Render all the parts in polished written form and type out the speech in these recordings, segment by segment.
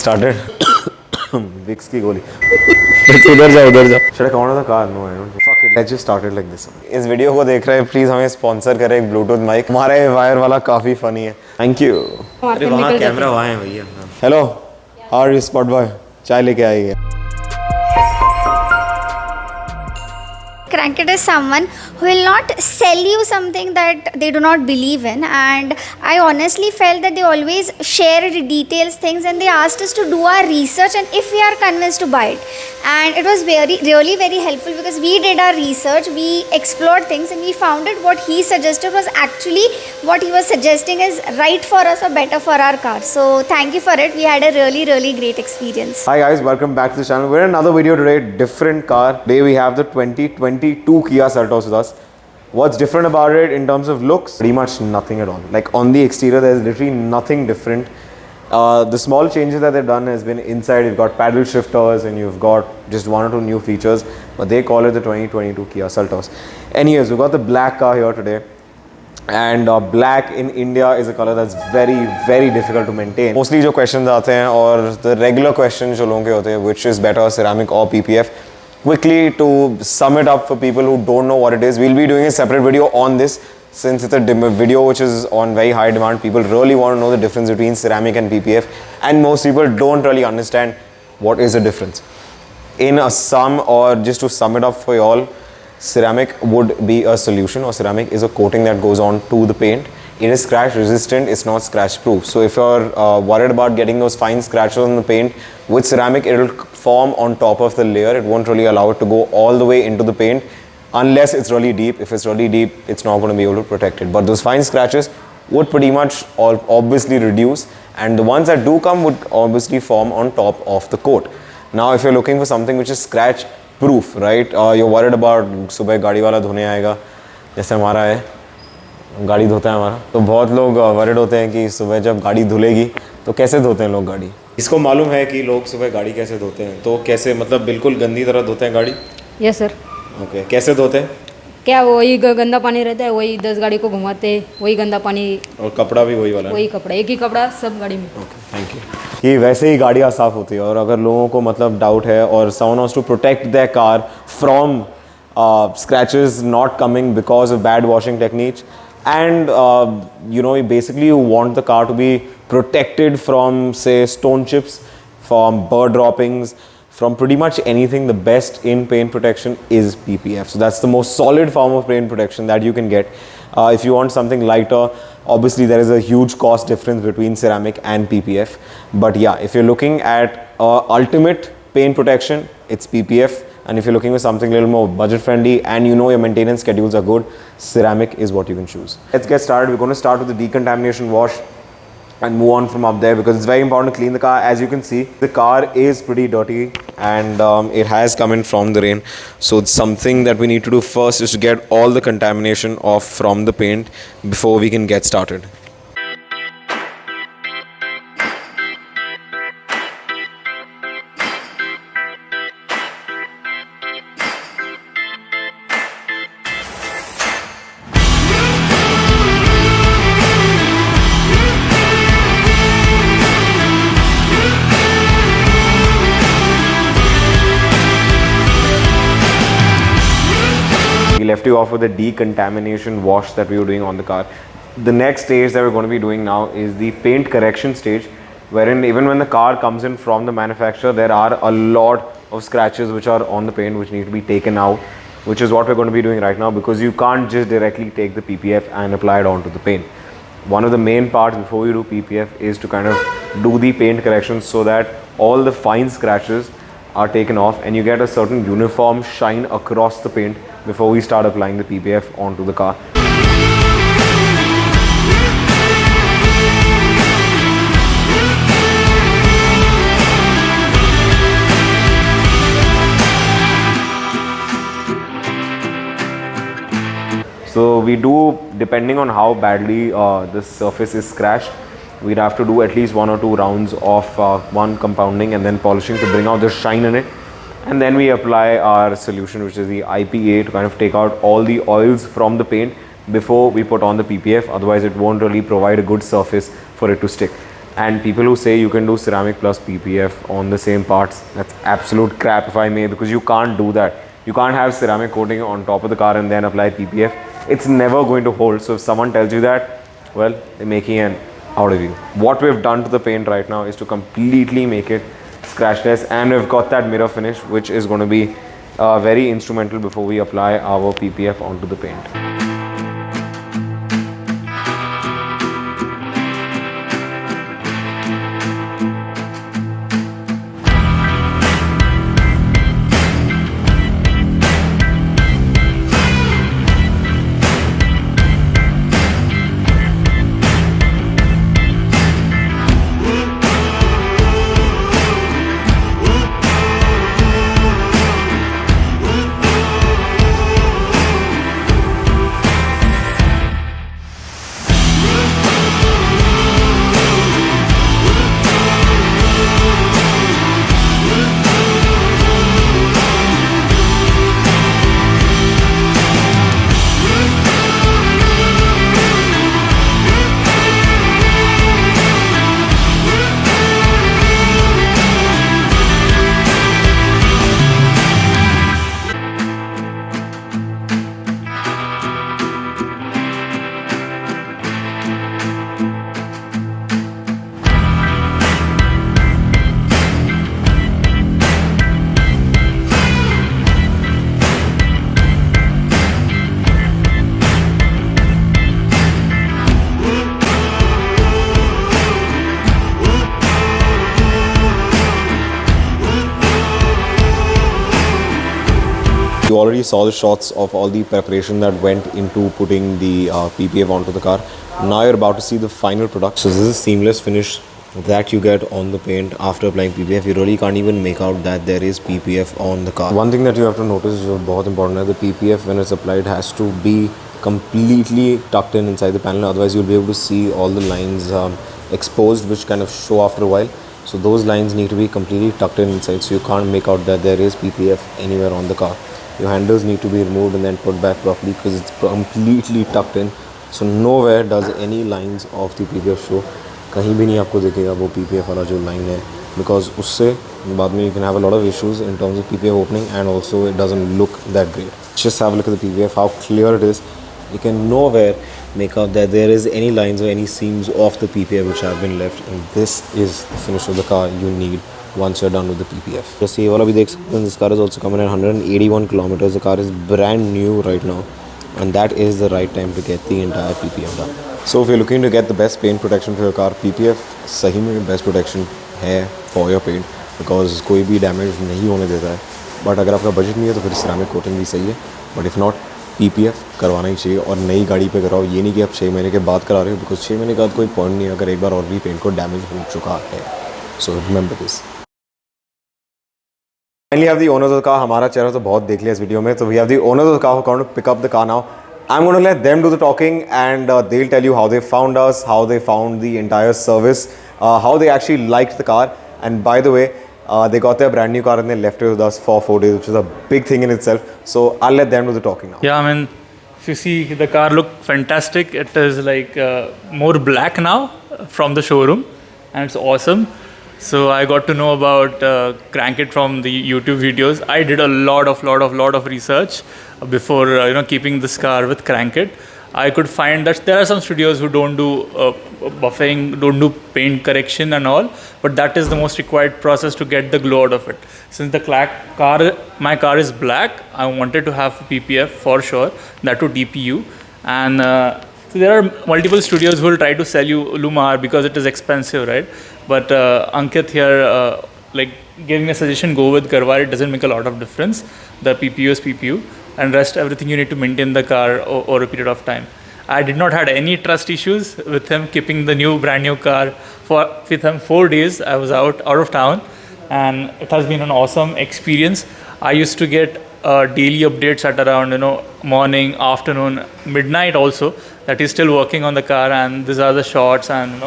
started. Vicks की गोली. उधर जा. Should I come out of the car? No, I don't. Fuck it. Let's just start it like this. इस video को देख रहे हैं, प्लीज हमें स्पॉन्सर करें एक ब्लूटूथ माइक. हमारा ये वायर वाला काफी फनी है. Thank you. अरे वहाँ कैमरा वहाँ है भैया. Hello, how are you spot boy? चाय लेके आइए. Crankit is someone who will not sell you something that they do not believe in, and I honestly felt that they always shared details, things, and they asked us to do our research and if we are convinced to buy it. And it was really very helpful because we did our research, we explored things, and we found that what he suggested was actually what he was suggesting is right for us or better for our car. So thank you for it. We had a really great experience. Hi guys, welcome back to the channel. We're in another video today, different car. Today we have the 2022 Kia Seltos with us. What's different about it in terms of looks? Pretty much nothing at all. Like on the exterior, there's literally nothing different. The small changes that they've done has been inside. You've got paddle shifters and you've got just one or two new features, but they call it the 2022 Kia Seltos. Anyways, we've got the black car here today. And black in India is a color that's very difficult to maintain. Mostly जो questions आते हैं और the regular questions जो लोगों के होते हैं, which is better, ceramic or PPF. Quickly, to sum it up for people who don't know what it is, we'll be doing a separate video on this since it's a video which is on very high demand. People really want to know the difference between ceramic and PPF, and most people don't really understand what is the difference. In a sum, or just to sum it up for you all, ceramic would be a solution, or ceramic is a coating that goes on to the paint. It is scratch resistant, it's not scratch proof. So if you're worried about getting those fine scratches on the paint, with ceramic it will form on top of the layer. It won't really allow it to go all the way into the paint unless it's really deep. If it's really deep, it's not going to be able to protect it. But those fine scratches would pretty much obviously reduce, and the ones that do come would obviously form on top of the coat. Now if you're looking for something which is scratch proof, right, you're worried about सुबह गाड़ी वाला धोने आएगा, जैसे हमारा है, गाड़ी धोता है हमारा, तो बहुत लोग वरिड होते हैं कि सुबह जब गाड़ी धुलेगी तो कैसे धोते हैं लोग गाड़ी. इसको मालूम है कि लोग सुबह गाड़ी कैसे धोते हैं, तो कैसे, मतलब बिल्कुल गंदी तरह धोते हैं गाड़ी? Yes sir. ओके, कैसे धोते हैं? क्या वही गंदा पानी रहता है, वही 10 गाड़ी को घुमाते, वही गंदा पानी, और कपड़ा भी वही वाला? वही कपड़ा, एक ही कपड़ा सब गाड़ी में. Okay, thank you. कि वैसे ही गाड़ियाँ साफ़ होती है, और अगर लोगों को मतलब डाउट है और someone wants to protect their car from scratches not coming because of bad washing techniques, and you know, basically you want the car to be protected from, say, stone chips, from bird droppings, from pretty much anything. The best in paint protection is PPF. So that's the most solid form of paint protection that you can get. If you want something lighter, obviously there is a huge cost difference between ceramic and PPF. But yeah, if you're looking at ultimate paint protection, it's PPF. And if you're looking for something a little more budget friendly and you know your maintenance schedules are good, ceramic is what you can choose. Let's get started. We're going to start with the decontamination wash and move on from up there, because it's very important to clean the car. As you can see, the car is pretty dirty, and it has come in from the rain. So it's something that we need to do first is to get all the contamination off from the paint before we can get started. Left you off with the decontamination wash that we were doing on the car. The next stage that we're going to be doing now is the paint correction stage, wherein even when the car comes in from the manufacturer, there are a lot of scratches which are on the paint which need to be taken out, which is what we're going to be doing right now, because you can't just directly take the PPF and apply it onto the paint. One of the main parts before you do PPF is to kind of do the paint correction so that all the fine scratches are taken off and you get a certain uniform shine across the paint before we start applying the PPF onto the car. So we do, depending on how badly the surface is scratched, we'd have to do at least 1 or 2 rounds of one compounding and then polishing to bring out the shine in it. And then we apply our solution, which is the IPA, to kind of take out all the oils from the paint before we put on the PPF. Otherwise it won't really provide a good surface for it to stick. And people who say you can do ceramic plus PPF on the same parts, that's absolute crap if I may, because you can't do that. You can't have ceramic coating on top of the car and then apply PPF. It's never going to hold. So if someone tells you that, well, they're making an out of you. What we've done to the paint right now is to completely make it scratchless, and we've got that mirror finish, which is going to be very instrumental before we apply our PPF onto the paint. You already saw the shots of all the preparation that went into putting the PPF onto the car. Now you're about to see the final product. So this is a seamless finish that you get on the paint after applying PPF. You really can't even make out that there is PPF on the car. One thing that you have to notice is very important. The PPF, when it's applied, has to be completely tucked in inside the panel. Otherwise, you'll be able to see all the lines exposed, which kind of show after a while. So those lines need to be completely tucked in inside, so you can't make out that there is PPF anywhere on the car. Your handles need to be removed and then put back properly because it's completely tucked in. So nowhere does any lines of the PPF show. कहीं भी नहीं आपको दिखेगा वो PPF वाला जो line है, because उससे बाद में you can have a lot of issues in terms of PPF opening, and also it doesn't look that great. Just have a look at the PPF, how clear it is. You can nowhere make out that there is any lines or any seams of the PPF which have been left, and this is the finish of the car you need once you're done with the PPF. Just ये वाला भी देख सकते हैं, this car is also coming at 181 kilometers. The car is brand new right now, and that is the right time to get the entire PPF done. So if you're looking to get the best paint protection for your car, PPF सही में best protection है for your paint, because कोई भी damage नहीं होने देता है. But अगर आपका budget नहीं है तो फिर ceramic coating भी सही है. But if not, PPF करवाना ही चाहिए, और नई गाड़ी पे कराओ. ये नहीं कि आप 6 महीने के बाद करा रहे हो, because 6 महीने के बाद कोई पॉइंट नहीं है अगर एक बार और भी पेंट को डैमेज हो चुका है. So remember this. Finally have the owners of the car. हमारा चेहरा तो बहुत देख लिया इस वीडियो में, तो we have the owners of the car who are going to pick up the car now. I'm going to let them do the talking, and they'll tell you how they found us, how they found the entire service, how they actually liked the car. And by the way, they got their brand new car and they left it with us for 4 days, which is a big thing in itself. So I'll let them do the talking now. Yeah, I mean, if you see, the car looked fantastic. It is like more black now from the showroom, and it's awesome. So I got to know about Crankit from the YouTube videos. I did a lot of research before keeping this car with Crankit. I could find that there are some studios who don't do buffing, don't do paint correction and all, but that is the most required process to get the glow out of it. Since my car is black, I wanted to have PPF for sure, that to DPU, and so there are multiple studios who will try to sell you Lumar because it is expensive, right? But Ankit here, like giving a suggestion, go with Garwar. It doesn't make a lot of difference. The PPU is PPU, and rest everything you need to maintain the car over a period of time. I did not had any trust issues with him keeping the brand new car with him 4 days. I was out of town, and it has been an awesome experience. I used to get daily updates at around morning, afternoon, midnight also, that he's still working on the car, and these are the shots, and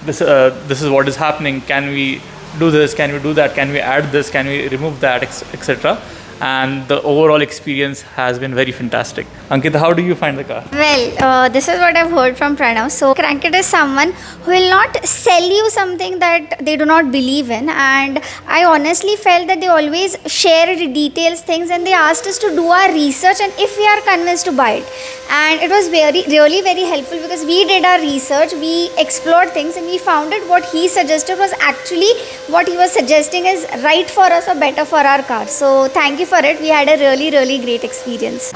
this is what is happening. Can we do this? Can we do that? Can we add this? Can we remove that? Etc. and the overall experience has been very fantastic. Ankita, how do you find the car? Well, this is what I've heard from Pranav. So, Crankit is someone who will not sell you something that they do not believe in. And I honestly felt that they always shared details, things, and they asked us to do our research and if we are convinced to buy it. And it was really very helpful because we did our research, we explored things, and we found that what he suggested was actually what he was suggesting is right for us or better for our car. So, thank you for it. We had a really great experience.